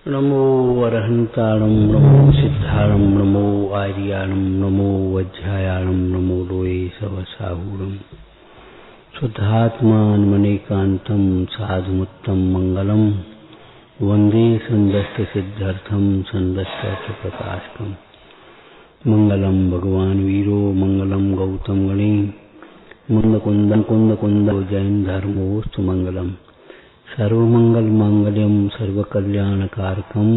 नमो अरहंताणं नमो सिद्धाणं नमो आर्याणं नमो वज्रायाणं नमो लोये सवसाहूरं शुद्धात्मानमनेकान्तं साधुमुत्तम मंगलम वंदे संदस्य सिद्ध्यर्थं संदस्य प्रकाशकम् मंगलम भगवान वीरो मंगलम गौतम गणे मुंद जैन धर्मोस्तु मंगलम सर्वमंगल मांगल्यम सर्वकल्याणकारकम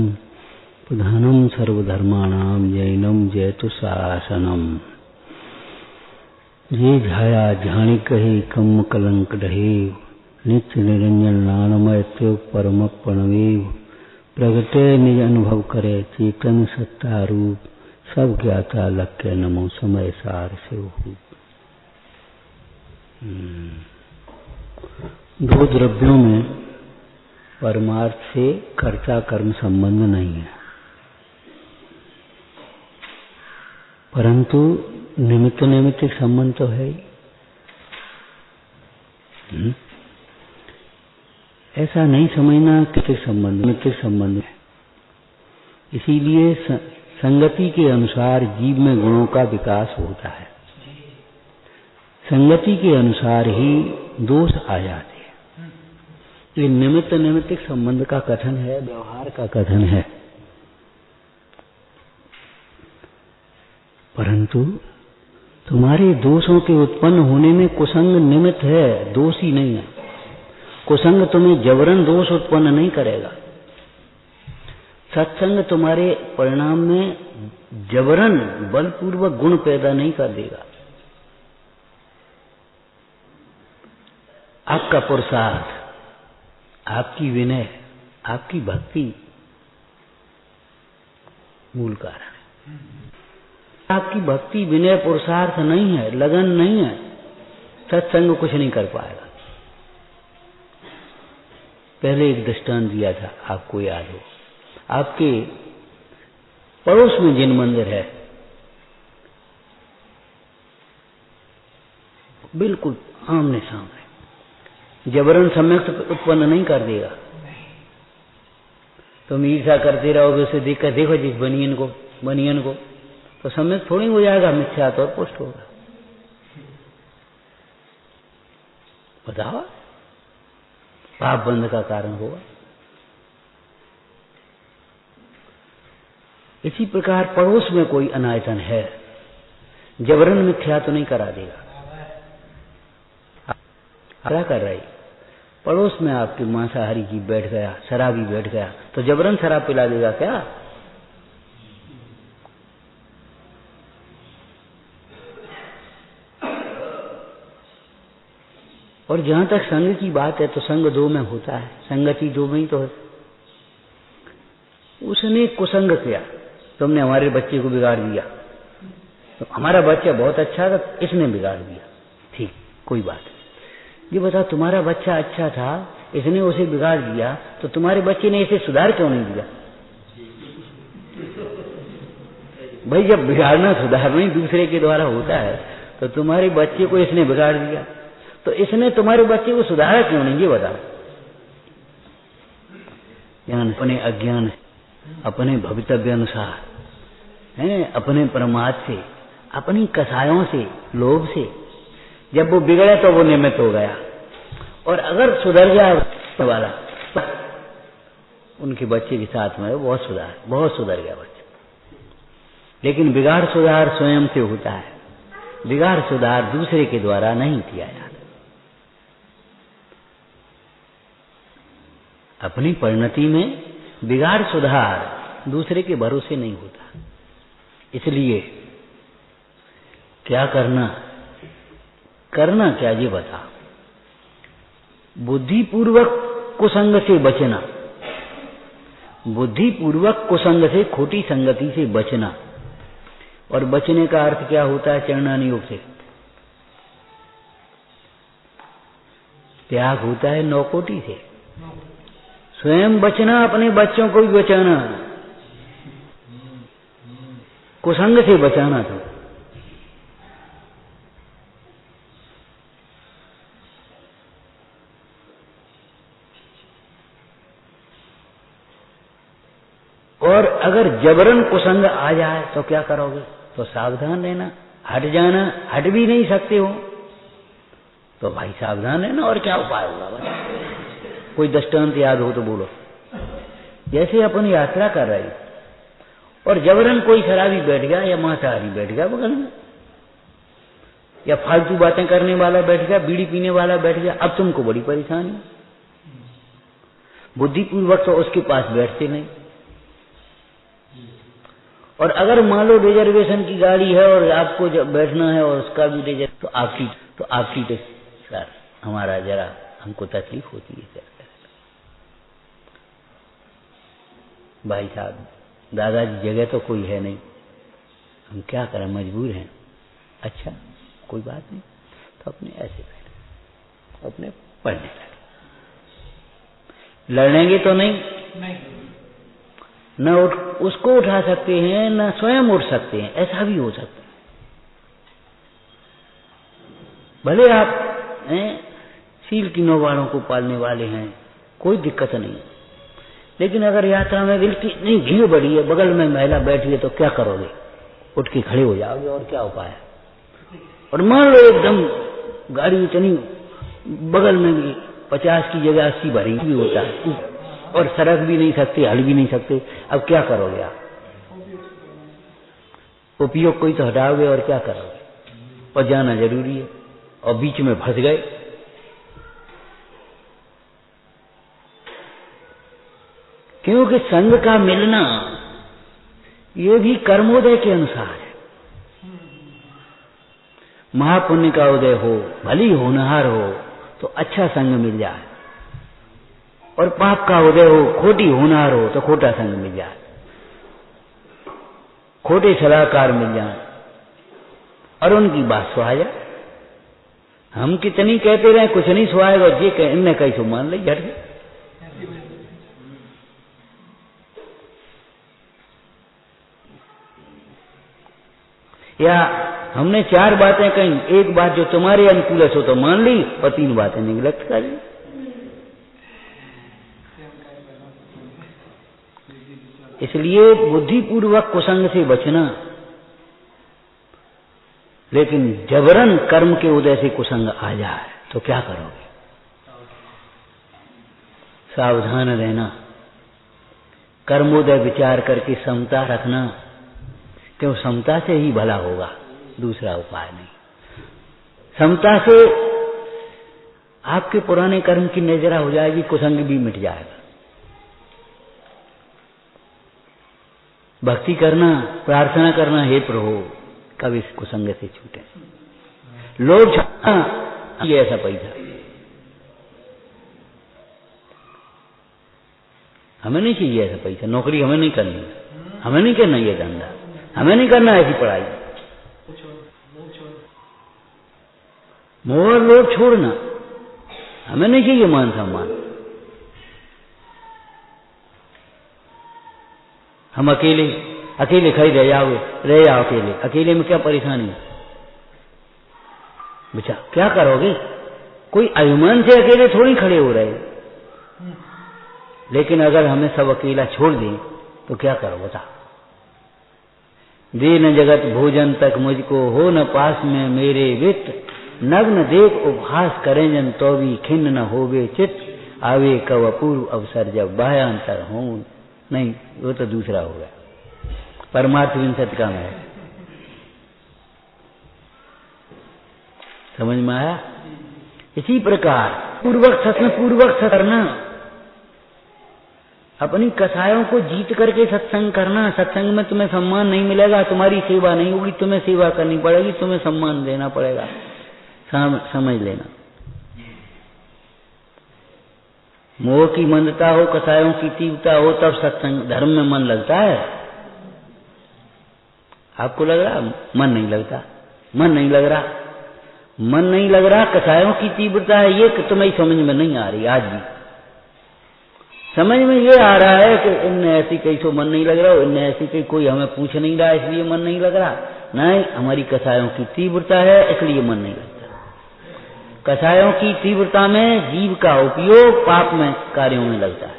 प्रधानम सर्वधर्माणाम जैनम जयतु शासनम ये झाया झाणी कहे कम कलंक रहे नित्य निरंजन नानमय त्यों परम प्रणवेव प्रगटे निज अनुभव करे चेतन सत्ता रूप सब ज्ञाता लक्ष्य नमो समय सार से दो द्रव्यों में परमार्थ से कर्ता कर्म संबंध नहीं है, परंतु निमित्त नैमित्तिक संबंध तो है। ऐसा नहीं समझना कि संबंध निमित्तिक संबंध है। इसीलिए संगति के अनुसार जीव में गुणों का विकास होता है, संगति के अनुसार ही दोष आ जाते हैं। ये निमित्त नैमित्तिक संबंध का कथन है, व्यवहार का कथन है, परंतु तुम्हारे दोषों के उत्पन्न होने में कुसंग निमित्त है, दोष ही नहीं है। कुसंग तुम्हें जबरन दोष उत्पन्न नहीं करेगा। सत्संग तुम्हारे परिणाम में जबरन बलपूर्वक गुण पैदा नहीं कर देगा। आपका पुरुषार्थ, आपकी विनय, आपकी भक्ति मूल कारण है। आपकी भक्ति विनय पुरुषार्थ नहीं है, लगन नहीं है, सत्संग कुछ नहीं कर पाएगा। पहले एक दृष्टांत दिया था, आपको याद हो। आपके पड़ोस में जिन मंदिर है, बिल्कुल आमने सामने, जबरन सम्यक उत्पन्न नहीं कर देगा। तुम ईर्षा करते रहोगे, उसे देखकर देखो जिस बनियन को तो सम्यक थोड़ी हो जाएगा, मिथ्या तौर पुष्ट होगा। बताओ, पाप बंध का कारण होगा। इसी प्रकार पड़ोस में कोई अनायतन है, जबरन मिथ्या तो नहीं करा देगा। क्या कर रही, पड़ोस में आपके मांसाहारी जी बैठ गया, शराबी बैठ गया, तो जबरन शराब पिला देगा क्या? और जहां तक संग की बात है, तो संग दो में होता है, संगति दो में ही तो है। उसने कुसंग किया, तुमने हमारे बच्चे को बिगाड़ दिया, तो हमारा बच्चा बहुत अच्छा था, इसने बिगाड़ दिया, ठीक, कोई बात नहीं। ये बता, तुम्हारा बच्चा अच्छा था, इसने उसे बिगाड़ दिया, तो तुम्हारे बच्चे ने इसे सुधार क्यों नहीं दिया? भाई, जब बिगाड़ना सुधारना ही दूसरे के द्वारा होता है, तो तुम्हारे बच्चे को इसने बिगाड़ दिया, तो इसने तुम्हारे बच्चे को सुधारा क्यों नहीं, ये बताओ। ज्ञान अपने अज्ञान, अपने भवितव्य अनुसार है, अपने प्रमाद से, अपनी कसायों से, लोभ से, जब वो बिगड़े तो वो निमित्त हो गया। और अगर सुधर जाए वाला, उनके बच्चे के साथ में बहुत सुधर गया बच्चा। लेकिन बिगाड़ सुधार स्वयं से होता है, बिगाड़ सुधार दूसरे के द्वारा नहीं किया जाता। अपनी परिणति में बिगाड़ सुधार दूसरे के भरोसे नहीं होता। इसलिए क्या करना क्या, ये बता। बुद्धिपूर्वक कुसंग से बचना, बुद्धिपूर्वक कुसंग से, खोटी संगति से बचना। और बचने का अर्थ क्या होता है? चरणानुयोग से त्याग होता है, 9 कोटि से। स्वयं बचना, अपने बच्चों को भी बचाना, कुसंग से बचाना। तो और अगर जबरन कुसंग आ जाए तो क्या करोगे? तो सावधान रहना, हट जाना, हट भी नहीं सकते हो तो भाई सावधान रहना, और क्या उपाय होगा? बस कोई दृष्टांत याद हो तो बोलो। जैसे अपन यात्रा कर रहे और जबरन कोई शराबी बैठ गया या मांसाहारी बैठ गया बगल में, या फालतू बातें करने वाला बैठ गया, बीड़ी पीने वाला बैठ गया, अब तुमको बड़ी परेशानी। बुद्धिपूर्वक तो उसके पास बैठते नहीं। और अगर मान लो रिजर्वेशन की गाड़ी है और आपको जब बैठना है और उसका भी रिजर्व, तो आपकी तो सर हमारा जरा हमको तकलीफ होती है सर। भाई साहब दादाजी जगह तो कोई है नहीं, हम क्या करें, मजबूर हैं। अच्छा कोई बात नहीं, तो अपने ऐसे बैठे, अपने पढ़ने लगे। लड़ेंगे तो नहीं, न उसको उठा सकते हैं न स्वयं उठ सकते हैं, ऐसा भी हो सकता है। भले आप सील की नौवाड़ों को पालने वाले हैं, कोई दिक्कत नहीं, लेकिन अगर यात्रा में बिल्कुल इतनी भीड़ बढ़ी है, बगल में महिला बैठी है, तो क्या करोगे? उठ के खड़े हो जाओगे, और क्या उपाय है? और मान लो एकदम गाड़ी इतनी बगल में भी 50 की जगह 80 भरी भी होता है, और सरक भी नहीं सकते, हल भी नहीं सकते, अब क्या करोगे आप? उपयोग कोई तो हटाओगे, और क्या करोगे? और जाना जरूरी है, और बीच में फंस गए। क्योंकि संग का मिलना ये भी कर्मोदय के अनुसार है। महापुण्य का उदय हो, भली होनहार हो तो अच्छा संग मिल जाए, और पाप का उदय हो, खोटी होनहार हो तो खोटा संग मिल जाए, खोटे सलाहकार मिल जाए और उनकी बात सुहा जाए। हम कितनी कहते रहे, कुछ नहीं सुहाएगा, ये इनने कैसे मान ली झट के। या हमने 4 बातें कही, एक बात जो तुम्हारे अनुकूल हो तो मान ली, और 3 बातें निगलेक्ट कर ली। इसलिए बुद्धिपूर्वक कुसंग से बचना, लेकिन जबरन कर्म के उदय से कुसंग आ जाए तो क्या करोगे? सावधान रहना, कर्मोदय विचार करके समता रखना, क्यों समता से ही भला होगा, दूसरा उपाय नहीं। समता से आपके पुराने कर्म की नजरा हो जाएगी, कुसंग भी मिट जाएगा। भक्ति करना, प्रार्थना करना, हे प्रभु कब इस कुसंग से छूटे। लोग ये ऐसा पैसा हमें नहीं चाहिए, ऐसा पैसा, नौकरी हमें नहीं करनी, हमें नहीं करना ये धंधा, हमें नहीं करना ऐसी पढ़ाई, मोह लोभ छोड़ना, हमें नहीं चाहिए मान सम्मान। हम अकेले खड़े रह जाओ अकेले में क्या परेशानी है? बेचा क्या करोगे? कोई अभिमान से अकेले थोड़ी खड़े हो रहे, लेकिन अगर हमें सब अकेला छोड़ दें तो क्या करो बता? दे न जगत भोजन तक मुझको, हो न पास में मेरे वित्त, नग्न देख उपहास करें जन तो भी खिन्न न होवे चित्त, आवे कव अपूर्व अवसर जब बाह्यांतर हो। नहीं, वो तो दूसरा हो गया, परमार्थ विंशति का है। समझ में आया? इसी प्रकार पूर्वक करना, अपनी कसायों को जीत करके सत्संग करना। सत्संग में तुम्हें सम्मान नहीं मिलेगा, तुम्हारी सेवा नहीं होगी, तुम्हें सेवा करनी पड़ेगी, तुम्हें सम्मान देना पड़ेगा, समझ लेना। मोह की मंदता हो, कसायों की तीव्रता हो, तब सत्संग धर्म में मन लगता है। आपको लग रहा मन नहीं लगता? मन नहीं लग रहा, कसायों की तीव्रता है, ये तुम्हें समझ में नहीं आ रही। आज भी समझ में ये आ रहा है कि इनने ऐसी कही तो मन नहीं लग रहा, इनने ऐसी कही कोई हमें पूछ नहीं रहा इसलिए मन नहीं लग रहा। नहीं, हमारी कसायों की तीव्रता है इसलिए मन नहीं लगता। कसायों की तीव्रता में जीव का उपयोग पाप में कार्यों में लगता है।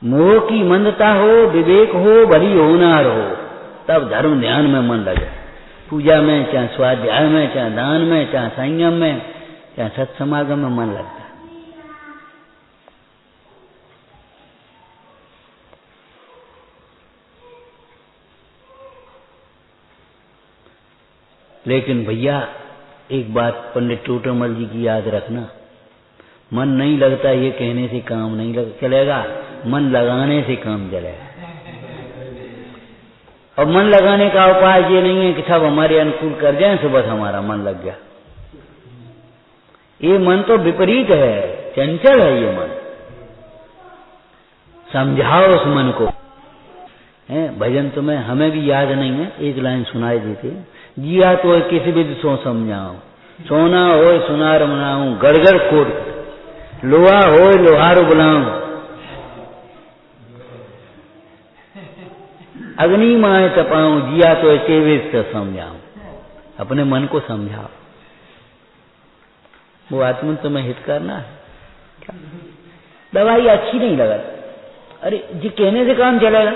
मोह की मंदता हो, विवेक हो, भली होनार हो, तब धर्म ध्यान में मन लगे। पूजा में, चाहे स्वाध्याय में, चाहे दान में, चाहे संयम में, चाहे सत्समागम में मन लगता है। लेकिन भैया एक बात पंडित टोटरमल जी की याद रखना, मन नहीं लगता ये कहने से काम नहीं चलेगा, मन लगाने से काम चलेगा। और मन लगाने का उपाय ये नहीं है कि सब हमारे अनुकूल कर जाएं तो बस हमारा मन लग गया। ये मन तो विपरीत है, चंचल है ये मन। समझाओ उस मन को। भजन तुम्हें हमें भी याद नहीं है, एक लाइन सुनाई देती, जिया तो किसी विधि सो समझाऊं, सोना हो सुनार मनाऊं, गड़गड़ कोट लोहा हो लोहार बुलाऊं, अग्नि माए तपाऊं, जिया तो केविद से समझाऊं। अपने मन को समझाओ, वो आत्मन तुम्हें हित करना है। दवाई अच्छी नहीं लगा, अरे जी कहने से काम चलेगा,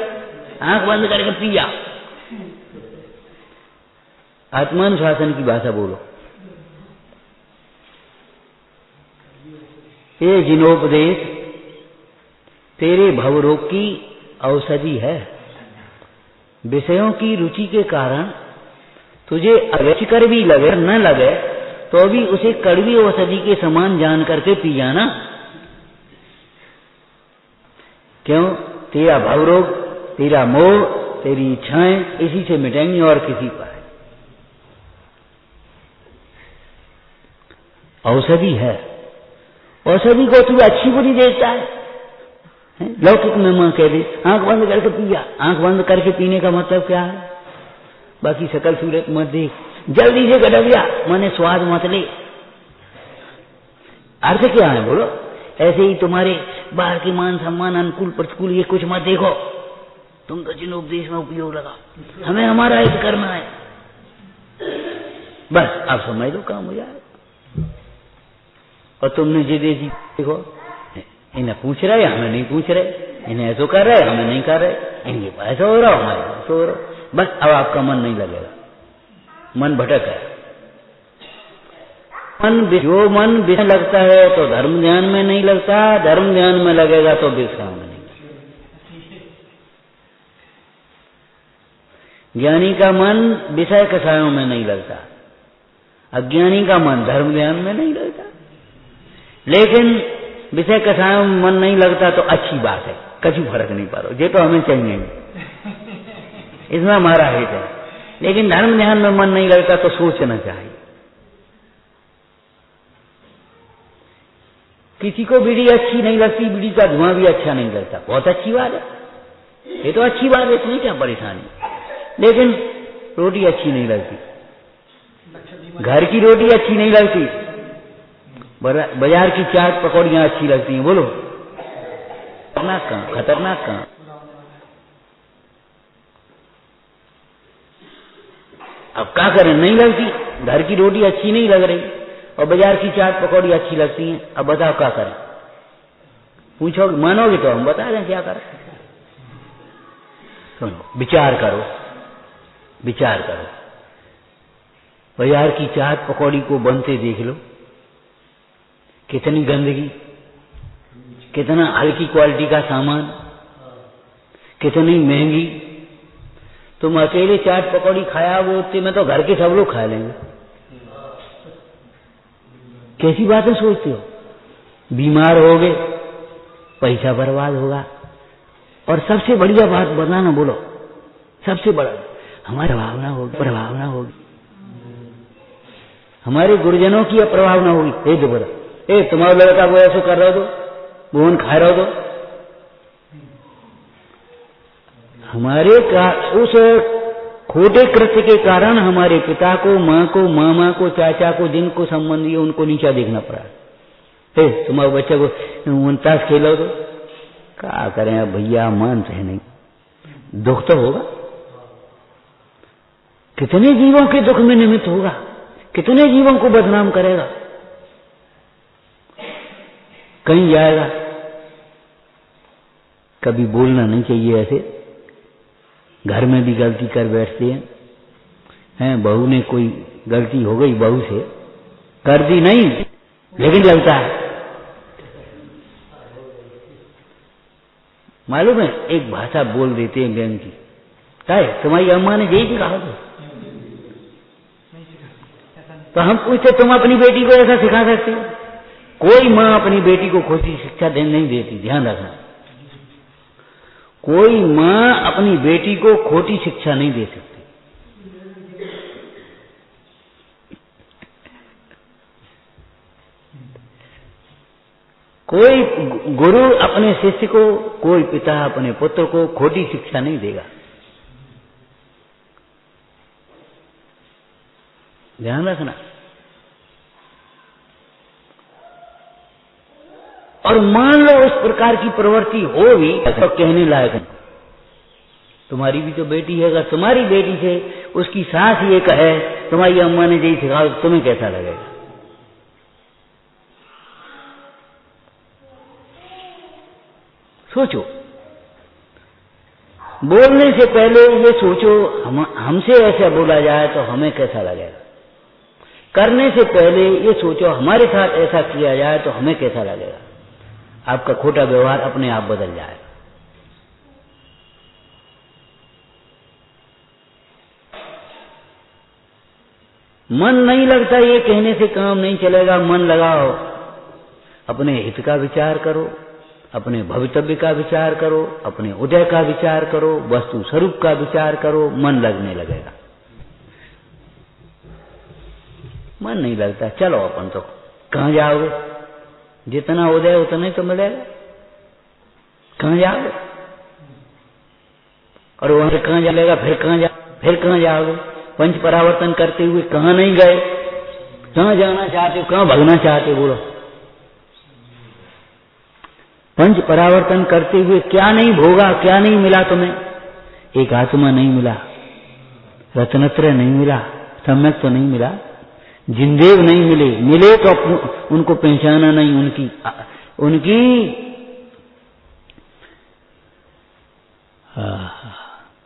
आंख बंद करके पिया। आत्मानुशासन की भाषा बोलो। ये जिनोपदेश तेरे भवरोग की औषधि है। विषयों की रुचि के कारण तुझे अरुचिकर भी लगे न लगे तो भी उसे कड़वी औषधि के समान जान करके पी जाना। क्यों? तेरा भवरोग, तेरा मोह, तेरी इच्छाएं इसी से मिटेंगी और किसी पर। औषधि है, औषधि को तू अच्छी बुरी देखता है। लौकिक में मां कह दे आंख बंद करके पिया, आंख बंद करके पीने का मतलब क्या है? बाकी शकल सूरत मत देख, जल्दी से गड़बिया माने स्वाद मत ले। अर्थ क्या है बोलो? ऐसे ही तुम्हारे बाहर के मान सम्मान अनुकूल प्रतिकूल ये कुछ मत देखो, तुम तो जिन उपदेश में उपयोग लगा, हमें हमारा हित करना है, बस आप समझ लो काम हो जाए। और तुमने जे देखी देखो, इन्हें पूछ रहे हमें नहीं पूछ रहे, इन्हें ऐसा कर रहे हमें नहीं कर रहे, इनके पास ऐसा हो रहा हमारे ऐसा हो रहा, बस अब आपका मन नहीं लगेगा, मन भटक है। जो मन विषय लगता है तो धर्म ध्यान में नहीं लगता, धर्म ध्यान में लगेगा तो विषय में नहीं। ज्ञानी का मन विषय कषायों में नहीं लगता, अज्ञानी का मन धर्म ध्यान में नहीं लगता। लेकिन विषय कषायों में मन नहीं लगता तो अच्छी बात है, कछु फर्क नहीं पड़ो, ये तो हमें चाहिए, इसमें हमारा हित है। लेकिन धर्म ध्यान में मन नहीं लगता तो सोचना चाहिए। किसी को बीड़ी अच्छी नहीं लगती, बीड़ी का धुआं भी अच्छा नहीं लगता, बहुत अच्छी बात है, ये तो अच्छी बात है, इसमें क्या परेशानी। लेकिन रोटी अच्छी नहीं लगती, घर की रोटी अच्छी नहीं लगती, बाजार की चाट पकौड़ियां अच्छी लगती हैं, बोलो खतरनाक काम, खतरनाक काम। अब क्या करें, नहीं लगती, घर की रोटी अच्छी नहीं लग रही और बाजार की चाट पकौड़ी अच्छी लगती हैं, अब बताओ क्या करें? पूछोगे, मानोगे तो हम बता दें क्या करें। सुनो, विचार करो, विचार करो। बाजार की चाट पकौड़ी को बनते देख लो, कितनी गंदगी, कितना हल्की क्वालिटी का सामान, कितनी महंगी। तुम अकेले चाट पकौड़ी खाया वो उतने में तो घर के सब लोग खा लेंगे। कैसी बातें सोचते हो? बीमार होगे, पैसा बर्बाद होगा, और सबसे बढ़िया बात बताना, बोलो सबसे बड़ा हमारी प्रभावना होगी, प्रभावना होगी, हमारे गुरुजनों की प्रभावना होगी। ये तो बोला, ए तुम्हारा लड़का वो ऐसे कर रहा हो तो भोन खा रहा हो तो हमारे का उस खोटे कृत्य के कारण हमारे पिता को, माँ को, मामा को, चाचा को, जिनको संबंधी है उनको नीचा देखना पड़ा। तुम्हारे बच्चे को 49 खेलो तो क्या करें अब भैया, मानते हैं नहीं, दुख तो होगा। कितने जीवों के दुख में निमित्त होगा, कितने जीवों को बदनाम करेगा, कहीं जाएगा। कभी बोलना नहीं चाहिए ऐसे। घर में भी गलती कर बैठते हैं, बहू ने कोई गलती हो गई, बहू से कर दी नहीं, लेकिन लगता है। मालूम है, एक भाषा बोल देते हैं व्यंग की, क्या है तुम्हारी अम्मा ने यही सिखाया था। तो हम पूछते तुम अपनी बेटी को ऐसा सिखा सकते हो? कोई माँ अपनी बेटी को खोटी शिक्षा नहीं देती, ध्यान रखना। कोई माँ अपनी बेटी को खोटी शिक्षा नहीं दे सकती। कोई गुरु अपने शिष्य को, कोई पिता अपने पुत्र को खोटी शिक्षा नहीं देगा। ध्यान रखना। और मान लो उस प्रकार की प्रवृत्ति हो भी तो कहने लायक नहीं। तुम्हारी भी तो बेटी है, अगर तुम्हारी बेटी से उसकी सास ये कहे तुम्हारी अम्मा ने यही सिखाया, तुम्हें कैसा लगेगा? सोचो, बोलने से पहले ये सोचो हमसे ऐसा बोला जाए तो हमें कैसा लगेगा। करने से पहले ये सोचो हमारे साथ ऐसा किया जाए तो हमें कैसा लगेगा। आपका खोटा व्यवहार अपने आप बदल जाएगा। मन नहीं लगता ये कहने से काम नहीं चलेगा। मन लगाओ, अपने हित का विचार करो, अपने भवितव्य का विचार करो, अपने उदय का विचार करो, वस्तु स्वरूप का विचार करो, मन लगने लगेगा। मन नहीं लगता, चलो अपन तो कहां जाओगे? जितना उदय उतना ही तो मिलेगा। कहां जाओगे? और वहां से कहां चलेगा? फिर कहां जाओगे? पंच परावर्तन करते हुए कहां नहीं गए? कहां जाना चाहते हो? कहां भगना चाहते हो? बोलो। पंच परावर्तन करते हुए क्या नहीं भोगा, क्या नहीं मिला तुम्हें? एक आत्मा नहीं मिला, रत्नत्रय नहीं मिला, सम्यक तो नहीं मिला, जिंदेव नहीं मिले तो उनको पहचाना नहीं, उनकी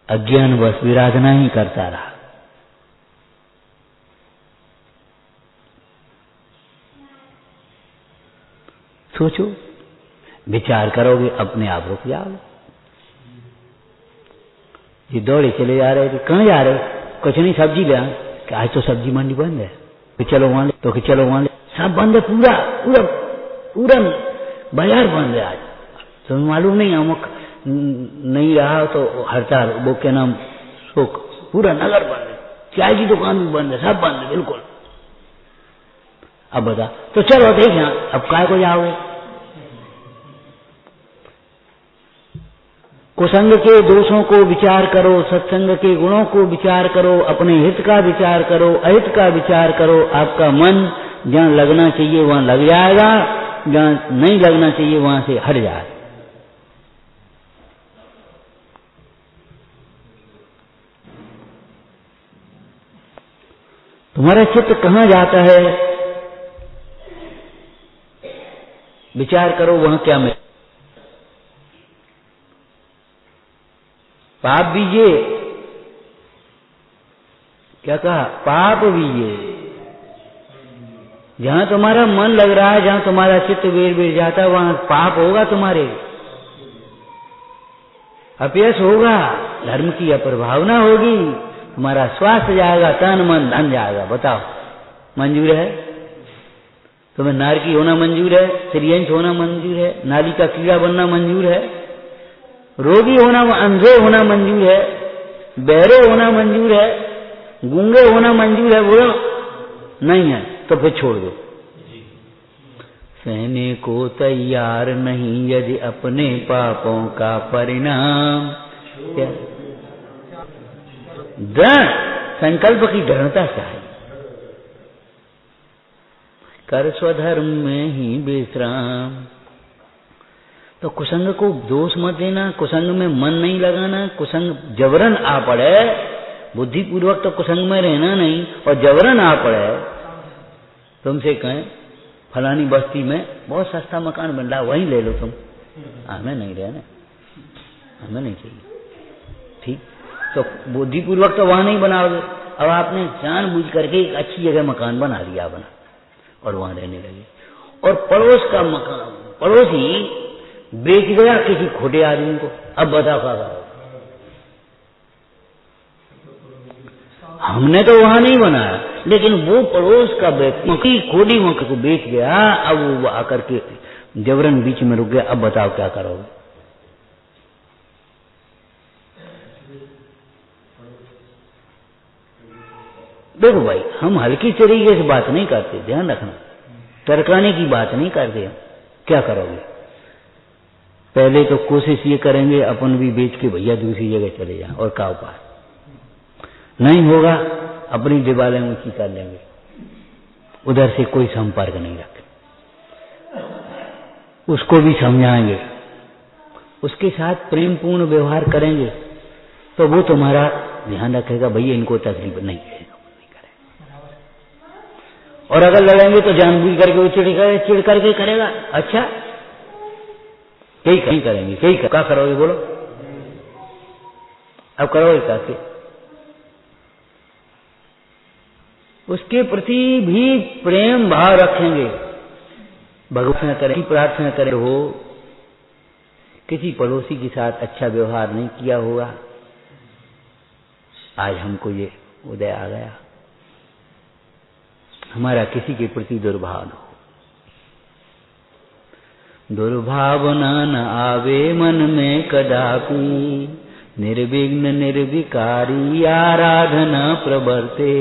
अज्ञान बस विराधना ही करता रहा। सोचो, विचार करोगे अपने आप रुक जाओगे। ये दौड़े चले जा रहे थे, कहाँ जा रहे? कुछ नहीं, सब्जी ले आए। आज तो सब्जी मंडी बंद है, कि चलो वहां ले, तो कि चलो वहां ले। सब बंद है, पूरा बाजार बंद है आज। तुम्हें मालूम नहीं, अमुक नहीं रहा तो हड़ताल, वो क्या नाम, शोक, पूरा नगर बंद है। चाय की दुकान भी बंद है, सब बंद है बिल्कुल। अब बता, तो चलो देख, अब काय को जाओगे? कुसंग के दोषों को विचार करो, सत्संग के गुणों को विचार करो, अपने हित का विचार करो, अहित का विचार करो। आपका मन जहां लगना चाहिए वहां लग जाएगा, जहां नहीं लगना चाहिए वहां से हट जाएगा। तुम्हारा चित्त कहां जाता है? विचार करो, वहां क्या मिले? पाप बीजिए, क्या कहा? पाप बीजिए। जहां तुम्हारा मन लग रहा है, जहां तुम्हारा चित्त वेर जाता है, वहां पाप होगा, तुम्हारे अपयश होगा, धर्म की अप्रभावना होगी, तुम्हारा स्वास्थ्य जाएगा, तन मन धन जाएगा। बताओ, मंजूर है? तुम्हें नारकी होना मंजूर है? स्त्रीयंश होना मंजूर है? नाली का कीड़ा बनना मंजूर है? रोगी होना, अंधे होना मंजूर है? बहरे होना मंजूर है? गूंगे होना मंजूर है? बोलो नहीं है तो फिर छोड़ दो। सहने को तैयार नहीं यदि अपने पापों का परिणाम। दृढ़ संकल्प की दृढ़ता चाहिए। कर स्वधर्म में ही विश्राम। तो कुसंग को दोष मत देना, कुसंग में मन नहीं लगाना। कुसंग जबरन आ पड़े, बुद्धिपूर्वक तो कुसंग में रहना नहीं, और जबरन आ पड़े, तुमसे कहें फलानी बस्ती में बहुत सस्ता मकान बन रहा, वहीं ले लो तुम। हमें नहीं रहना, हमें नहीं चाहिए। ठीक, तो बुद्धिपूर्वक तो वहां नहीं बनाओगे। अब आपने जानबूझ करके एक अच्छी जगह मकान बना लिया अपना और वहां रहने लगे, और पड़ोस का मकान पड़ोसी बेच गया किसी खोटे आदमी को। अब बताओ क्या करोगे? हमने तो वहां नहीं बनाया, लेकिन वो पड़ोस का व्यक्ति खोटी मकान को बेच गया। अब वो आकर के जबरन बीच में रुक गया। अब बताओ क्या करोगे? देखो भाई, हम हल्की तरीके से बात नहीं करते, ध्यान रखना, टरकाने की बात नहीं करते। क्या करोगे? पहले तो कोशिश ये करेंगे अपन भी बेच के भैया दूसरी जगह चले जाएं, और का उपाय नहीं होगा, अपनी दीवारें ऊंची कर लेंगे, उधर से कोई संपर्क नहीं रखें, उसको भी समझाएंगे, उसके साथ प्रेमपूर्ण व्यवहार करेंगे, तो वो तुम्हारा ध्यान रखेगा, भैया इनको तकलीफ नहीं है। और अगर लड़ेंगे तो जानबूझ करके वो चिढ़ करके करेगा। अच्छा, कहीं करेंगे, कहीं क्या करोगे बोलो? अब करोगे क्या? उसके प्रति भी प्रेम भाव रखेंगे, भगवान करें, प्रार्थना करें हो किसी पड़ोसी के साथ अच्छा व्यवहार नहीं किया होगा, आज हमको ये उदय आ गया, हमारा किसी के प्रति दुर्भाव न हो। दुर्भावना न आवे मन में कदापि, निर्विघ्न निर्विकारी आराधना प्रवर्ते।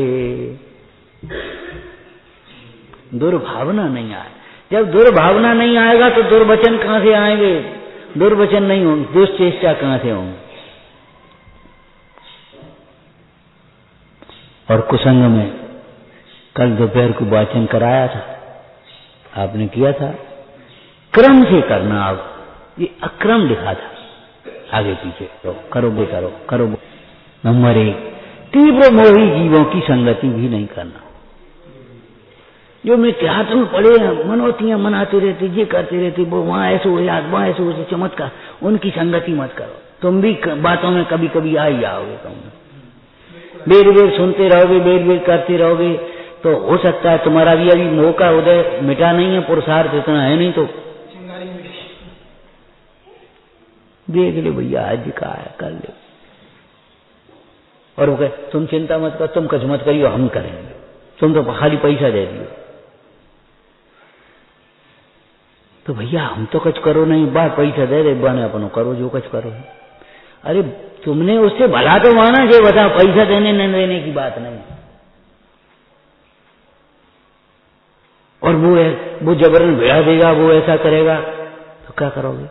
दुर्भावना नहीं आए। जब दुर्भावना नहीं आएगा तो दुर्वचन कहां से आएंगे? दुर्वचन नहीं होंगे, दुष्चेष्टा कहां से होंगे? और कुसंग में कल दोपहर को वाचन कराया था, आपने किया था। क्रम से करना, अब ये अक्रम लिखा था, आगे पीछे तो करोगे करो। नंबर 1, तीव्र मोही जीवों की संगति भी नहीं करना। जो मिथ्यात्व में पड़े मनोतियां मनाते रहते, ये करते रहते, वो वहां ऐसे हो याद, वहां ऐसे हो चमत्कार, उनकी संगति मत करो। तुम भी बातों में कभी कभी आ ही जाओगे, तुम बेर सुनते रहोगे, बेर करते रहोगे, तो हो सकता है तुम्हारा भी अभी मोह का उदय मिटा नहीं है, पुरुषार्थ इतना है नहीं, तो देख ले भैया आज का है, कर ले। और वो कहे तुम चिंता मत करो, तुम कुछ मत करियो, हम करेंगे, तुम तो खाली पैसा दे दियो। तो भैया हम तो कुछ करो नहीं, बार पैसा दे दे, बने अपनो करो जो कुछ करो। अरे तुमने उससे भला तो माना, जो बता पैसा देने न देने की बात नहीं। और वो जबरन भिड़ा देगा, वो ऐसा करेगा, तो क्या करोगे?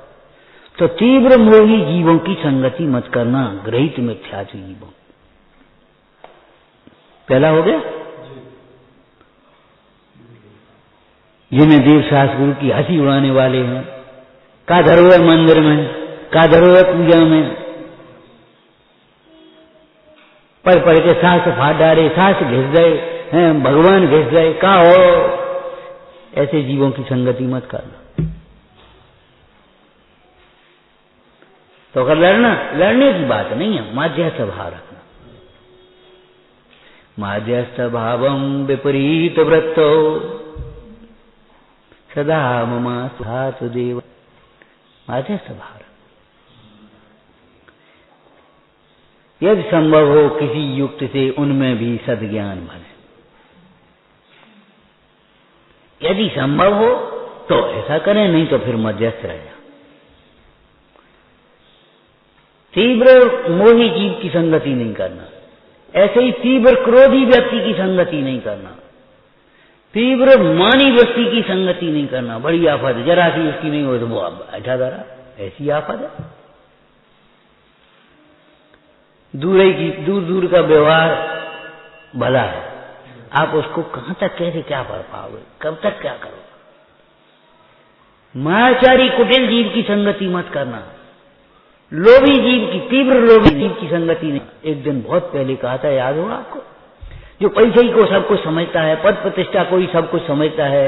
तो तीव्र मोही जीवों की संगति मत करना, ग्रहित मिथ्यात्व जीवों। पहला हो गया, जिन्हें देव शास्त्र गुरु की हंसी उड़ाने वाले हैं, का धरो है मंदिर में, का धरो है पूजा में, पढ़ के सांस फाड़ डाले, सांस घिस गए हैं, भगवान घिस गए, का हो? ऐसे जीवों की संगति मत करना। तो अगर लड़ने की बात नहीं है, माध्यस्थ भाव रखना। माध्यस्थ भावम विपरीत वृत्तो सदा ममा सुहासु देव। माध्यस्थ भाव, यदि संभव हो किसी युक्त से उनमें भी सद्ज्ञान बने। यदि संभव हो तो ऐसा करें, नहीं तो फिर मध्यस्थ रह जाए। तीव्र मोही जीव की संगति नहीं करना, ऐसे ही तीव्र क्रोधी व्यक्ति की संगति नहीं करना, तीव्र मानी व्यक्ति की संगति नहीं करना। बड़ी आफत है, जरा सी उसकी नहीं हो तो वो बैठा धरा, ऐसी आफत है। दूर का व्यवहार भला है, आप उसको कहां तक कैसे क्या पढ़ पाओगे, कब तक क्या करोगे? मायाचारी कुटिल जीव की संगति मत करना, लोभी जीव की, तीव्र लोभी जीव की संगति नहीं। एक दिन बहुत पहले कहा था, याद होगा आपको, जो पैसे ही को सब कुछ समझता है, पद प्रतिष्ठा को ही सब कुछ समझता है,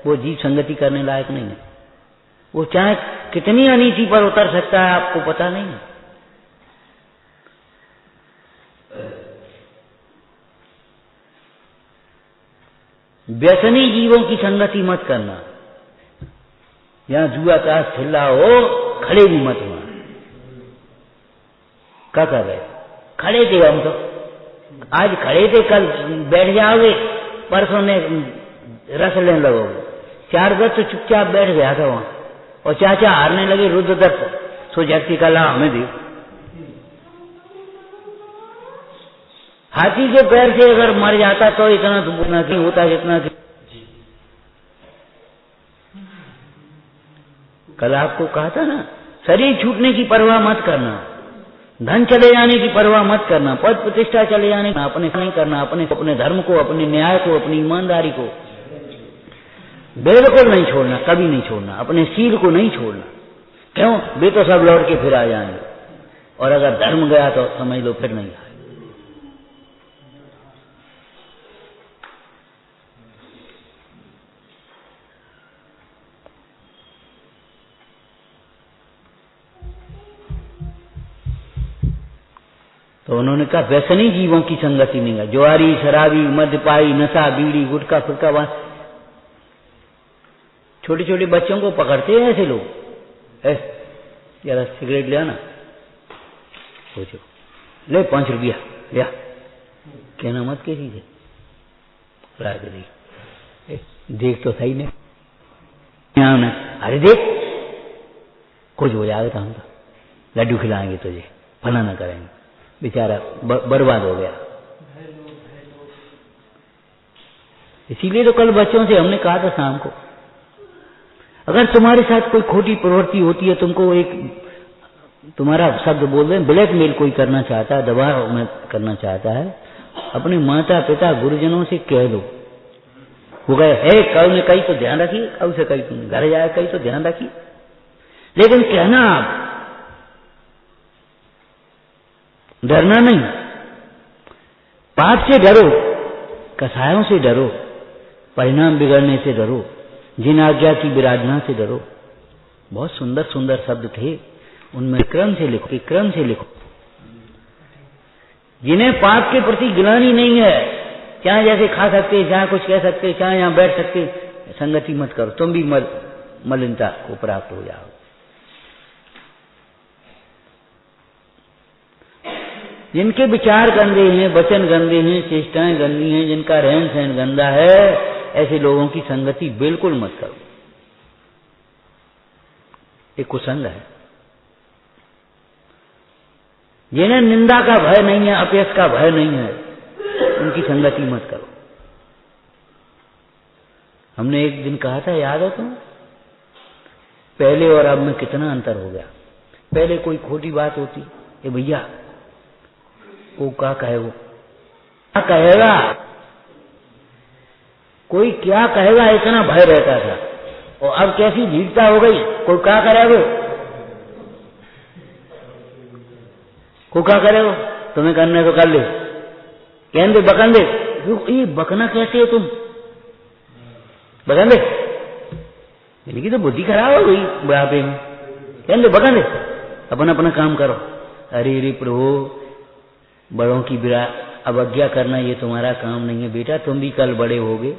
वो जीव संगति करने लायक नहीं है। वो चाहे कितनी अनीति पर उतर सकता है, आपको पता नहीं है। व्यसनी जीवों की संगति मत करना। यहाँ जुआ ताश चिल्ला हो, खड़े भी मत होना। क्या कर रहे? खड़े थे हम तो, आज खड़े थे, कल बैठ जाओगे, परसों ने रस लेने लगोगे। 4 गज तो चुपचाप बैठ गया था वहां, और चाचा हारने लगे। रुद्रदत्त सो जगती कला हमें दी। हाथी के पैर से अगर मर जाता तो इतना तो बुरा नहीं होता जितना कि कल आपको कहा था ना, शरीर छूटने की परवाह मत करना, धन चले जाने की परवाह मत करना, पद प्रतिष्ठा चले जाने की अपने नहीं करना, अपने धर्म को, अपने न्याय को, अपनी ईमानदारी को बिल्कुल नहीं छोड़ना, कभी नहीं छोड़ना, अपने शील को नहीं छोड़ना। क्यों? वे तो सब लौट के फिर आ जाएंगे, और अगर धर्म गया तो समझ लो फिर नहीं आए। तो उन्होंने कहा व्यसनी जीवों की संगति नहीं है। जुआरी, शराबी, मद्यपाई, नशा, बीड़ी, गुटखा, फुटका, छोटे छोटे बच्चों को पकड़ते हैं ऐसे लोग। जरा सिगरेट ले आना, सोचो, ले 5 रुपया लिया, कहना मत किसी से, देख तो सही नहीं, अरे देख कुछ हो जाएगा तो हम तो लड्डू खिलाएंगे तुझे, फना न करेंगे, बेचारा बर्बाद हो गया। इसीलिए तो कल बच्चों से हमने कहा था शाम को, अगर तुम्हारे साथ कोई खोटी प्रवृत्ति होती है, तुमको एक तुम्हारा शब्द बोल रहे हैं, ब्लैकमेल कोई करना चाहता है, दबाव में करना चाहता है, अपने माता पिता गुरुजनों से कह दो। वो गए है कल ने कही तो ध्यान रखिए, कल से कही तुम घर जाए कही तो ध्यान रखिए, लेकिन कहना आप, डरना नहीं। पाप से डरो, कसायों से डरो, परिणाम बिगड़ने से डरो, जिन आज्ञा की विराधना से डरो। बहुत सुंदर सुंदर शब्द थे, उनमें क्रम से लिखो, क्रम से लिखो। जिन्हें पाप के प्रति गिलानी नहीं है, चाहे जैसे खा सकते, चाहे कुछ कह सकते, चाहे यहां बैठ सकते, संगति मत करो, तुम भी मलिनता को प्राप्त हो जाओ। जिनके विचार गंदे हैं, वचन गंदे हैं, चेष्टाएं गंदी हैं, जिनका रहन सहन गंदा है, ऐसे लोगों की संगति बिल्कुल मत करो। एक कुसंग है। जिन्हें निंदा का भय नहीं है, अपयश का भय नहीं है, उनकी संगति मत करो। हमने एक दिन कहा था, याद है तुम्हें, पहले और अब में कितना अंतर हो गया। पहले कोई खोटी बात होती, ये भैया वो क्या कहे, वो क्या कहेगा, कोई क्या कहेगा, इतना भय रहता था। और अब कैसी भीड़ता हो गई, कोई क्या करे, वो क्या करे, वो तुम्हें करने तो कर ले, कहने दे, बकन दे। ये बकना कैसे है तुम, बकन दे, इनकी तो बुद्धि खराब हो गई बुढ़ापे में। कहने दे, बकन दे, अपना अपना काम करो। अरे रे प्रभु, बड़ों की अवज्ञा करना ये तुम्हारा काम नहीं है बेटा, तुम भी कल बड़े होगे।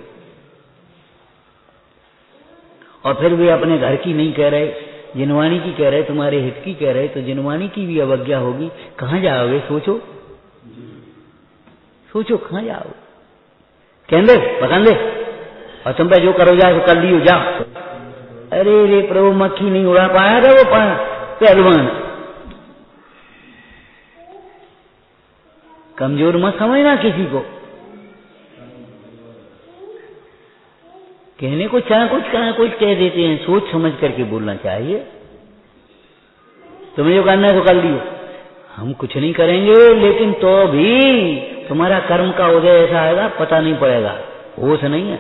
और फिर भी अपने घर की नहीं कह रहे, जिनवानी की कह रहे, तुम्हारे हित की कह रहे, तो जिनवानी की भी अवज्ञा होगी, कहां जाओगे? सोचो सोचो, कहां जाओगे? कहने पकड़ ले, और तुम पे जो करो जाए तो कर लियो, जाओ। अरे रे प्रभु, मक्खी नहीं उड़ा पाया था वो पहलवान। कमजोर मत समझना किसी को, कहने को चाहे कुछ कह देते हैं, सोच समझ करके बोलना चाहिए। तुम्हें जो करना है तो कर लियो, हम कुछ नहीं करेंगे, लेकिन तो भी तुम्हारा कर्म का उदय ऐसा आएगा, पता नहीं पड़ेगा, होश नहीं है।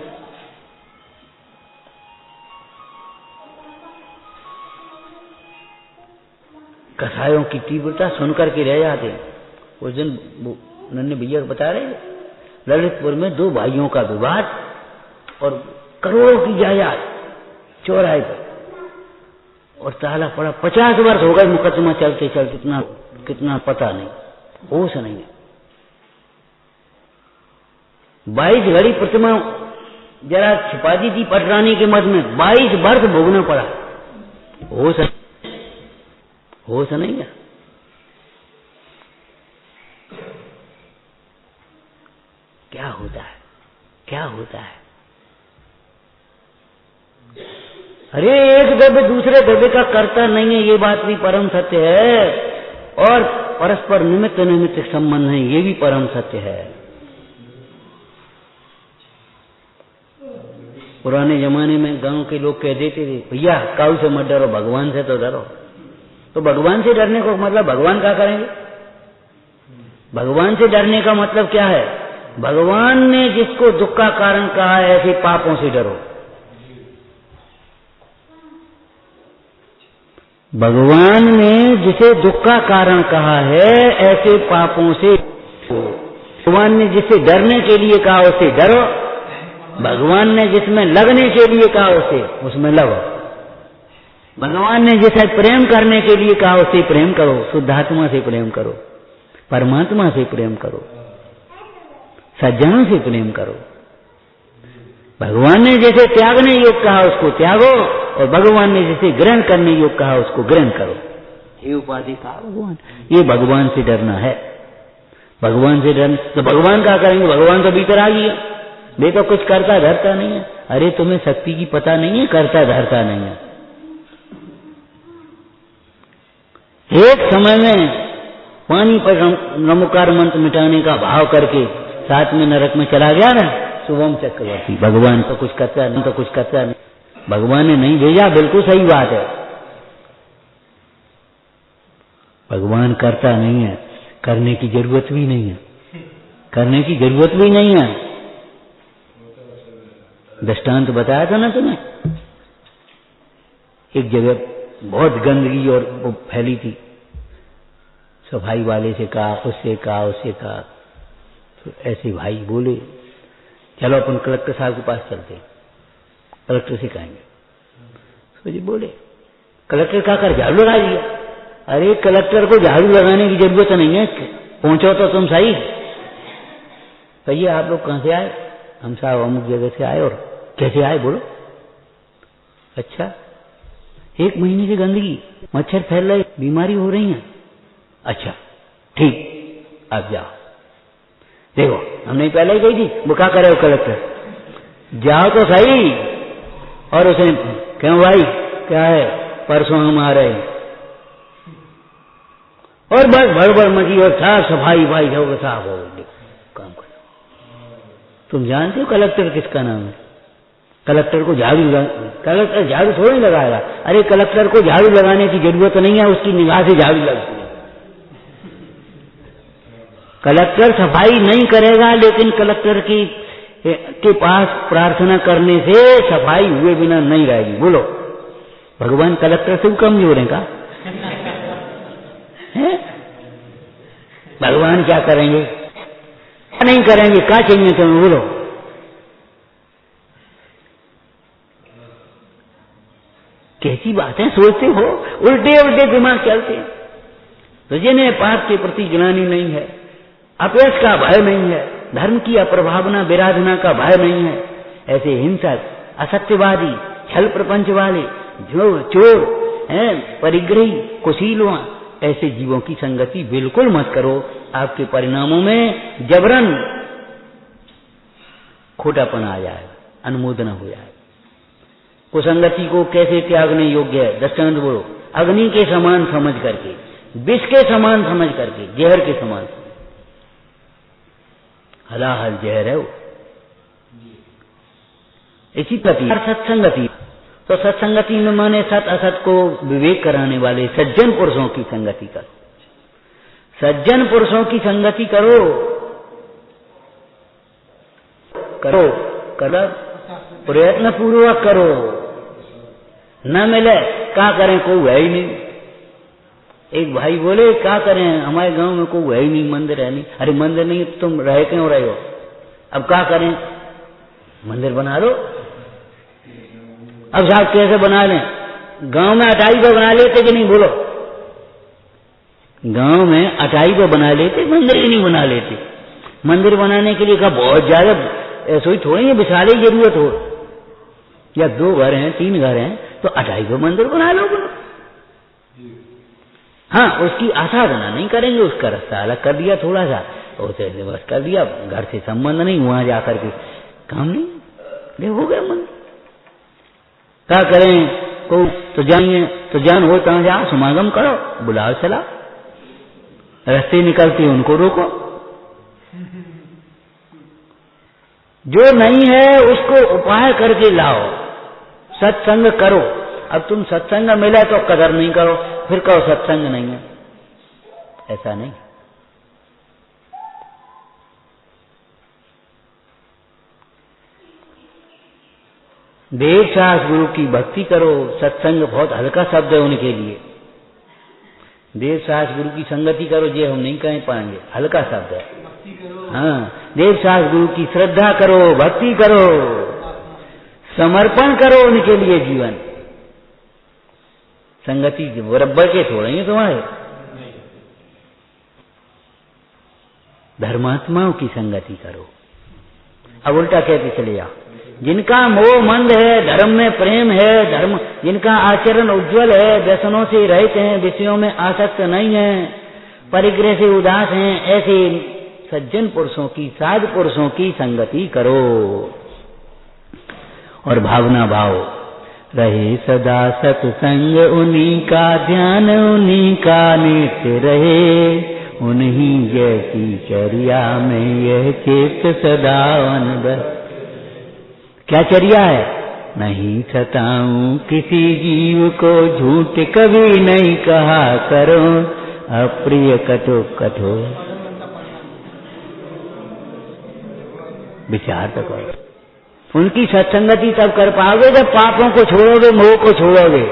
कसायों की तीव्रता सुनकर के रह जाते हैं। उस दिन नन्हे भैया बता रहे, ललितपुर में 2 भाइयों का विवाद और करोड़ों की जायदाद चौराहे पर, और ताला पड़ा। 50 वर्ष हो गए मुकदमा चलते चलते, कितना पता नहीं, होश नहीं है। 22 घड़ी प्रतिमा जरा छिपा दी थी पटरानी के मत में, 22 वर्ष भोगना पड़ा। होश नहीं है। क्या होता है, क्या होता है? अरे एक द्रव्य दूसरे द्रव्य का कर्ता नहीं है, ये बात भी परम सत्य है। और परस्पर निमित्त निमित्त संबंध है, ये भी परम सत्य है। पुराने जमाने में गांव के लोग कह देते थे, भैया काऊ से मत डरो, भगवान से तो डरो। तो भगवान से डरने को मतलब भगवान क्या करेंगे? भगवान से डरने का मतलब क्या है? भगवान ने जिसको दुख का कारण कहा है, ऐसे पापों से डरो। भगवान ने जिसे दुख का कारण कहा है, ऐसे पापों से। भगवान ने जिसे डरने के लिए कहा उसे डरो, भगवान ने जिसमें लगने के लिए कहा उसे उसमें लगो। भगवान ने जिसे प्रेम करने के लिए कहा उसे प्रेम करो, शुद्धात्मा से प्रेम करो, परमात्मा से प्रेम करो, सज्जनों से प्रेम करो। भगवान ने जैसे त्यागने योग कहा उसको त्यागो, और भगवान ने जैसे ग्रहण करने योग कहा उसको ग्रहण करो। ये उपाधि कहा भगवान। ये भगवान से डरना है। भगवान से डरना तो भगवान क्या करेंगे? भगवान तो भीतर आ गया, वे तो कुछ करता धरता नहीं है। अरे तुम्हें शक्ति की पता नहीं है, करता धरता नहीं है। एक समय में पानी पर नमोकार मंत्र मिटाने का भाव करके साथ में नरक में चला गया ना शुभम चक्रवर्ती। भगवान तो कुछ करता नहीं, तो कुछ करता नहीं, भगवान ने नहीं भेजा। बिल्कुल सही बात है, भगवान करता नहीं है, करने की जरूरत भी नहीं है, करने की जरूरत भी नहीं है। दृष्टांत बताया था ना तुम्हें, एक जगह बहुत गंदगी और वो फैली थी। सफाई वाले से कहा, उससे कहा, उससे कहा, तो ऐसे भाई बोले चलो अपन कलेक्टर साहब के पास चलते, कलेक्टर से कहेंगे। तो जी बोले कलेक्टर का कर झाड़ू लगा दिया। अरे कलेक्टर को झाड़ू लगाने की जरूरत नहीं है, पहुंचो तो तुम सही। कहिए आप लोग कहां से आए? हम साहब अमुक जगह से आए। और कैसे आए बोलो? अच्छा 1 महीने से गंदगी, मच्छर फैल रहे, बीमारी हो रही है। अच्छा ठीक, आप जाओ। देखो हमने पहले ही कही थी, वो क्या करे कलेक्टर, जाओ तो सही। और उसे क्यों भाई क्या है, परसों हम आ रहे हैं, और बस भड़बड़ मची और साफ सफाई भाई जाओगे साफ हो काम करो। तुम जानते हो कलेक्टर किसका नाम है? कलेक्टर को झाड़ू, कलेक्टर झाड़ू थोड़ी लगाएगा। अरे कलेक्टर को झाड़ू लगाने की जरूरत नहीं है, उसकी निगाह से झाड़ू लगती है। कलेक्टर सफाई नहीं करेगा, लेकिन कलेक्टर के पास प्रार्थना करने से सफाई हुए बिना नहीं रहेगी। बोलो भगवान कलेक्टर से कमजोर है का? भगवान क्या करेंगे? नहीं करेंगे, क्या चाहिए तुम्हें? बोलो कैसी बातें सोचते हो, उल्टे उल्टे दिमाग चलते हैं। तो जिन्हें पाप के प्रति ग्लानि नहीं है, अपयश का भय नहीं है, धर्म की अप्रभावना विराधना का भय नहीं है, ऐसे हिंसक, असत्यवादी, छल प्रपंच वाले, जो चोर हैं, परिग्रही, कुशीलवा, ऐसे जीवों की संगति बिल्कुल मत करो। आपके परिणामों में जबरन खोटापन आ जाएगा, अनुमोदन हो जाएगा। कुसंगति को कैसे त्यागने योग्य है? दृष्टांत बोलो। अग्नि के समान समझ करके, विष के समान समझ करके, जहर के समान। हलाहल जहर है वो। इसी प्रकार सत्संगति, तो सत्संगति में माने सत असत को विवेक कराने वाले सज्जन पुरुषों की संगति करो। सज्जन पुरुषों की संगति करो, करो करो, प्रयत्न पूर्वक करो। न मिले क्या करें, कोई है ही नहीं। एक भाई बोले क्या करें, हमारे गांव में कोई है ही नहीं, मंदिर है नहीं। अरे मंदिर नहीं तो तुम रह क्यों रहे हो? अब क्या करें, मंदिर बना लो। अब साहब कैसे बना लें? गांव में अटाई को बना लेते कि नहीं? बोलो गांव में अटाई को बना लेते, मंदिर ही नहीं बना लेते। मंदिर बनाने के लिए का बहुत ज्यादा ऐसे ही थोड़ी है विशाल ही जरूरत हो, या 2 घर हैं 3 घर हैं तो 28 मंदिर बना लो बोलो। हाँ, उसकी आसाधना नहीं करेंगे, उसका रास्ता अलग कर दिया थोड़ा सा, उसे बस कर दिया, घर से संबंध नहीं, वहां जाकर के काम नहीं, ये हो गया मन। क्या करें, को तो जानिए तो जान हो तहाँ जा, समागम करो, बुलाओ चला, रास्ते निकलती है उनको रोको। जो नहीं है उसको उपाय करके लाओ, सत्संग करो। अब तुम सत्संग मिला तो कदर नहीं करो, फिर कहो सत्संग नहीं है, ऐसा नहीं। देव सास गुरु की भक्ति करो। सत्संग बहुत हल्का शब्द है उनके लिए। देव सास गुरु की संगति करो, ये हम नहीं कह पाएंगे, हल्का शब्द है। हाँ, देव सास गुरु की श्रद्धा करो, भक्ति करो, समर्पण करो उनके लिए जीवन। संगति बराबर के थोड़े ही तुम्हारे, धर्मात्माओं की संगति करो। अब उल्टा कहते चले जाओ, जिनका मोह मंद है, धर्म में प्रेम है, धर्म जिनका आचरण उज्जवल है, व्यसनों से रहित हैं, विषयों में आसक्त नहीं है, परिग्रह से उदास हैं, ऐसे सज्जन पुरुषों की, साध पुरुषों की संगति करो। और भावना भाव रहे सदा सत्संग उन्हीं का, ध्यान उन्हीं का नित्य रहे, उन्हीं जैसी चर्या में यह चित्त सदा अनबल। क्या चर्या है? नहीं सताऊं किसी जीव को, झूठ कभी नहीं कहा करो, अप्रिय कटो कठो। विचार तो करो, उनकी सत्संगति तब कर पाओगे जब पापों को छोड़ोगे, मोह को छोड़ोगे।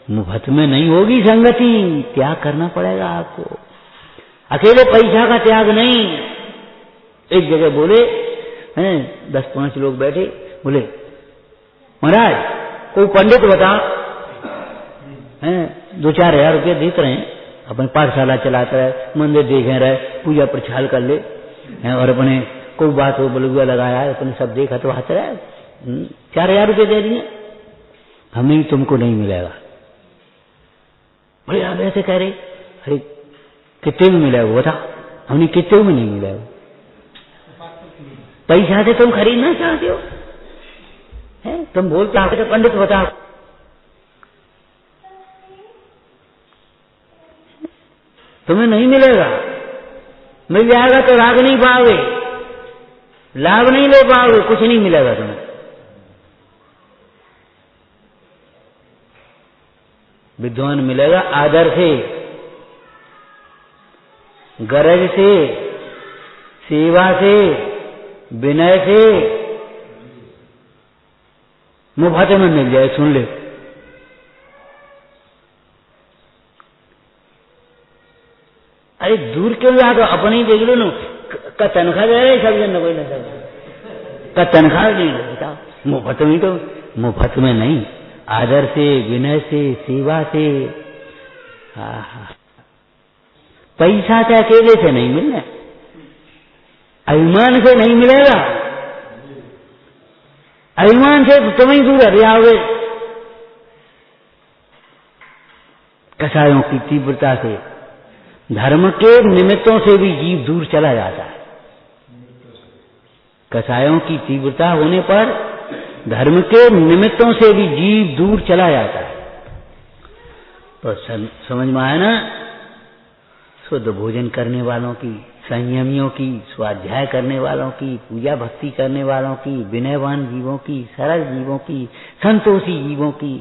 मुफ्त में नहीं होगी संगति, त्याग करना पड़ेगा आपको। अकेले पैसा का त्याग नहीं। एक जगह बोले हैं, 10-5 लोग बैठे, बोले महाराज कोई पंडित बता, हैं 2-4 हजार रुपये देते रहे, अपने पाठशाला चलाता रहे, मंदिर देखे रहे, पूजा प्रचार कर ले, और अपने कोई बात हो बलुआ लगाया, अपने सब देखा तो हाथ रहा, 4,000 रुपये दे दिए, हमें तुमको नहीं मिलेगा। बोले आप ऐसे कह रहे, अरे कितने में मिलेगा बता, हमने कितने में नहीं मिलेगा। पैसा से तुम खरीदना चाहते हो, है? तुम बोलते हो तो पंडित बताओ, तुम्हें नहीं मिलेगा। मिल जाएगा तो राग नहीं पाओगे, लाभ नहीं ले पाओगे, कुछ नहीं मिलेगा तुम्हें। विद्वान मिलेगा आदर से, गरज से, सेवा से, विनय से, मुफ्त में मिल जाए। सुन ले, अरे दूर क्यों जा, तो अपने ही देख लो ना, का तनख्वाह दे रहे सब जन, कोई ना सब का तनख्वाह नहीं देता, मुफ्त में। तो मुफ्त में नहीं, आदर से, विनय से, सेवा से। पैसा से अकेले से नहीं मिलना, अभिमान से नहीं मिलेगा। अभिमान से तो तुम ही दूर हट जाओगे। कसायों की तीव्रता से, धर्म के निमित्तों से भी जीव दूर चला जाता है। कसायों की तीव्रता होने पर धर्म के निमित्तों से भी जीव दूर चला जाता है। तो समझ में आया ना? शुद्ध भोजन करने वालों की, संयमियों की, स्वाध्याय करने वालों की, पूजा भक्ति करने वालों की, विनयवान जीवों की, सरल जीवों की, संतोषी जीवों की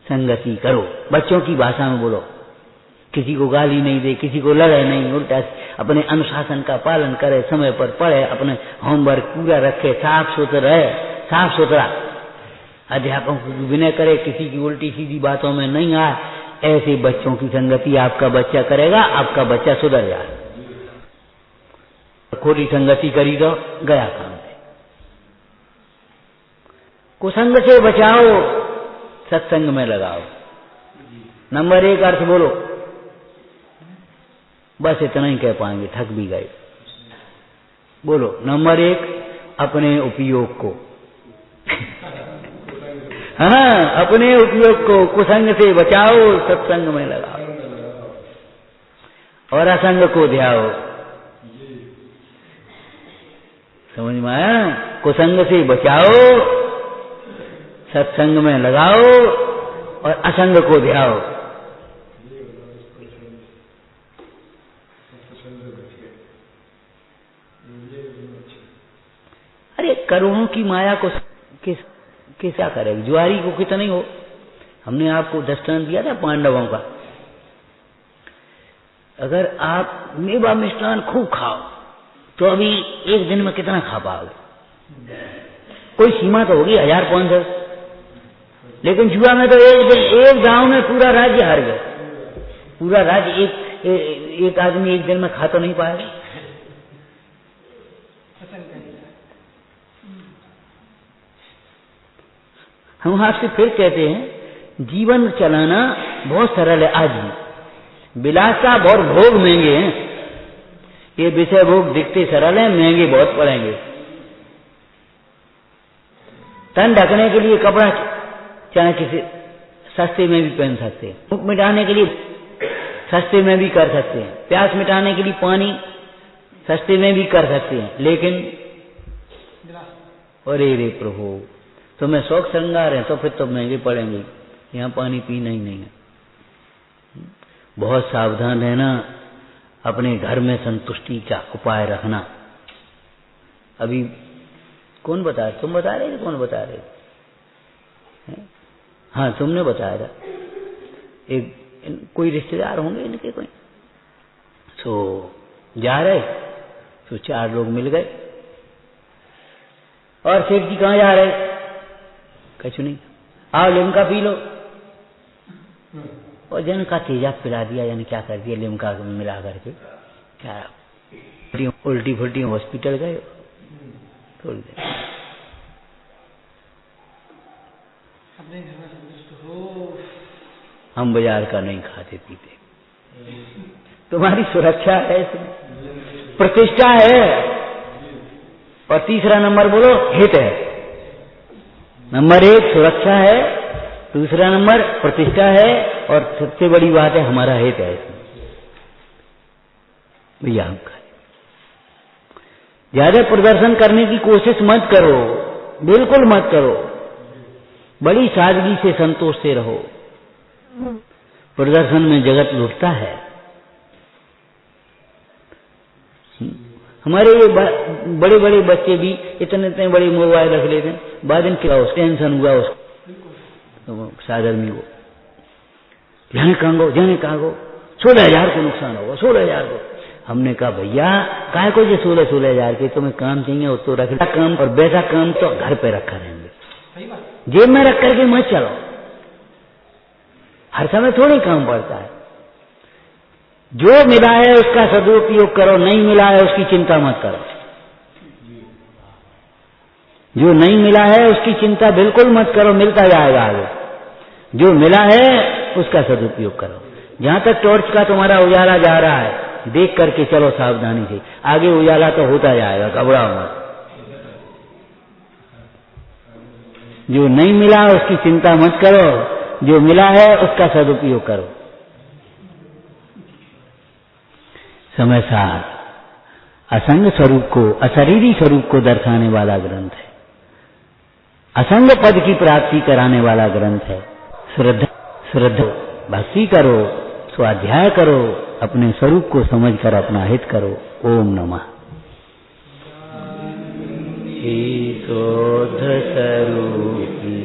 संगति करो। बच्चों की भाषा में बोलो, किसी को गाली नहीं दे, किसी को लड़े नहीं, उल्टा अपने अनुशासन का पालन करे, समय पर पढ़े, अपने होमवर्क पूरा रखे, साफ सुथरा अध्यापकों को विनय करे, किसी की उल्टी सीधी बातों में नहीं आए। ऐसे बच्चों की संगति आपका बच्चा करेगा, आपका बच्चा सुधर जाए। खोटी संगति करी तो गया काम से। कुसंग से बचाओ, सत्संग में लगाओ। नंबर 1 अर्थ बोलो, बस इतना ही कह पाएंगे, थक भी गए। बोलो, नंबर 1 अपने उपयोग को हाँ, अपने उपयोग को कुसंग से बचाओ, सत्संग में लगाओ और असंग को ध्याओ। समझ में आया? कुसंग से बचाओ, सत्संग में लगाओ और असंग को ध्याओ। अरे करोड़ों की माया को कैसा करेगी? जुआरी को कितना हो? हमने आपको दृष्टांत दिया था पांडवों का। अगर आप मेवा मिष्टान खूब खाओ तो अभी एक दिन में कितना खा पाओगे? कोई सीमा तो होगी, 1000-500। लेकिन जुआ में तो एक गांव में पूरा राज्य हार गए। पूरा राज्य एक आदमी एक दिन में खा तो नहीं पाएगा। हम आपसे फिर कहते हैं, जीवन चलाना बहुत सरल है। आज भी विलासा और भोग महंगे हैं। ये विषय भोग दिखते सरल हैं, महंगे बहुत पड़ेंगे। तन ढकने के लिए कपड़ा चाहे किसी सस्ते में भी पहन सकते हैं, भूख मिटाने के लिए सस्ते में भी कर सकते हैं, प्यास मिटाने के लिए पानी सस्ते में भी कर सकते हैं। लेकिन अरे रे प्रभु, तुम्हें शौक श्रृंगार है तो फिर तो महंगे पड़ेंगे। यहाँ पानी पीना ही नहीं है। बहुत सावधान रहना, अपने घर में संतुष्टि का उपाय रखना। अभी कौन बता रहे? तुम बता रहे थे? कौन बता रहे थे? हाँ, तुमने बताया था। एक कोई रिश्तेदार होंगे इनके कोई, तो जा रहे तो 4 लोग मिल गए। और सेठ जी कहाँ जा रहे? कछु नहीं, आओ लिमका पी लो। और जन का तेजाब पिला दिया, यानी क्या कर दिया, लिमका मिला करके। क्या उल्टी फुल्टी हॉस्पिटल गए थोड़ी देर। हम बाजार का नहीं खाते पीते। तुम्हारी सुरक्षा है इसमें, प्रतिष्ठा है। और तीसरा नंबर बोलो, हित है। नंबर 1 सुरक्षा है, दूसरा नंबर प्रतिष्ठा है, और सबसे बड़ी बात है हमारा हित है इसमें। भैया हम खाए, ज्यादा प्रदर्शन करने की कोशिश मत करो, बिल्कुल मत करो। बड़ी सादगी से, संतोष से रहो। प्रदर्शन में जगत लुटता है। हमारे ये बड़े बड़े बच्चे भी इतने बड़े मोबाइल रख लेते हैं। बाद में क्या उस टेंशन हुआ उसको, साधर्मी को, जाने कहाँ गो 16,000 को नुकसान होगा, 16,000 को। हमने कहा भैया काहे को ये 16,000 के तुम्हें काम चाहिए हो तो रख काम, और वैसा काम तो घर पे रखा रहेंगे, जेब में रख करके मत चलो। हर समय थोड़ी काम पड़ता है। जो मिला है उसका सदुपयोग करो, नहीं मिला है उसकी चिंता मत करो। जो नहीं मिला है उसकी चिंता बिल्कुल मत करो, मिलता जाएगा आगे। जो मिला है उसका सदुपयोग करो। जहां तक टॉर्च का तुम्हारा उजाला जा रहा है, देख करके चलो सावधानी से, आगे उजाला तो होता जाएगा, घबराओ मत। जो नहीं मिला उसकी चिंता मत करो, जो मिला है उसका सदुपयोग करो। समय सार असंग स्वरूप को, अशरीरी स्वरूप को दर्शाने वाला ग्रंथ है। असंग पद की प्राप्ति कराने वाला ग्रंथ है। श्रद्धा भक्ति करो, स्वाध्याय करो, अपने स्वरूप को समझकर अपना हित करो। ओम नमः। शोध स्वरूपी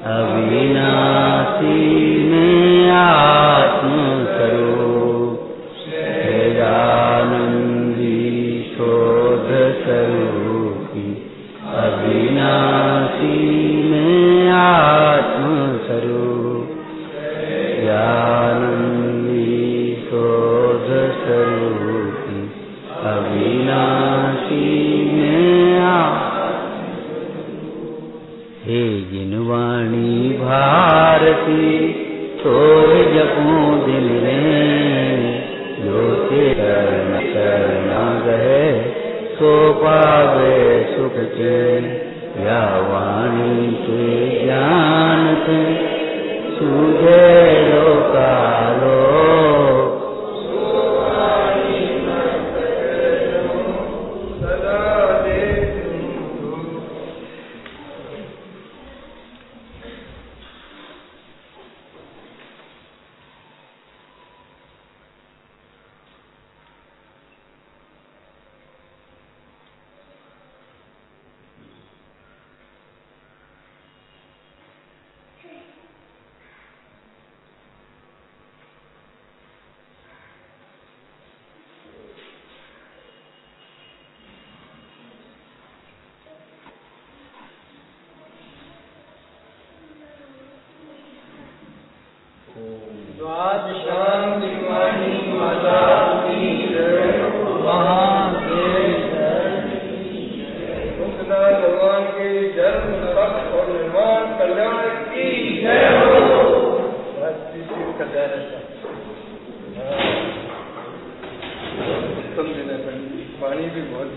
अविनाशी में आत्म स्वरूप, आनंदी शोध स्वरूपी अविनाशी में आत्म स्वरूप, आनंदी शोध स्वरूपी अविनाशी में हे जिनवाणी भारती तोर जपो दिल रे, जो शरण गए सो पावे सुख चैन, या वाणी के ज्ञान से सूझे लोकालो। शांति वाणी माता की जय, भगवान के जन्म नरक और निर्माण कल्याण की जय हो। वाणी भी बहुत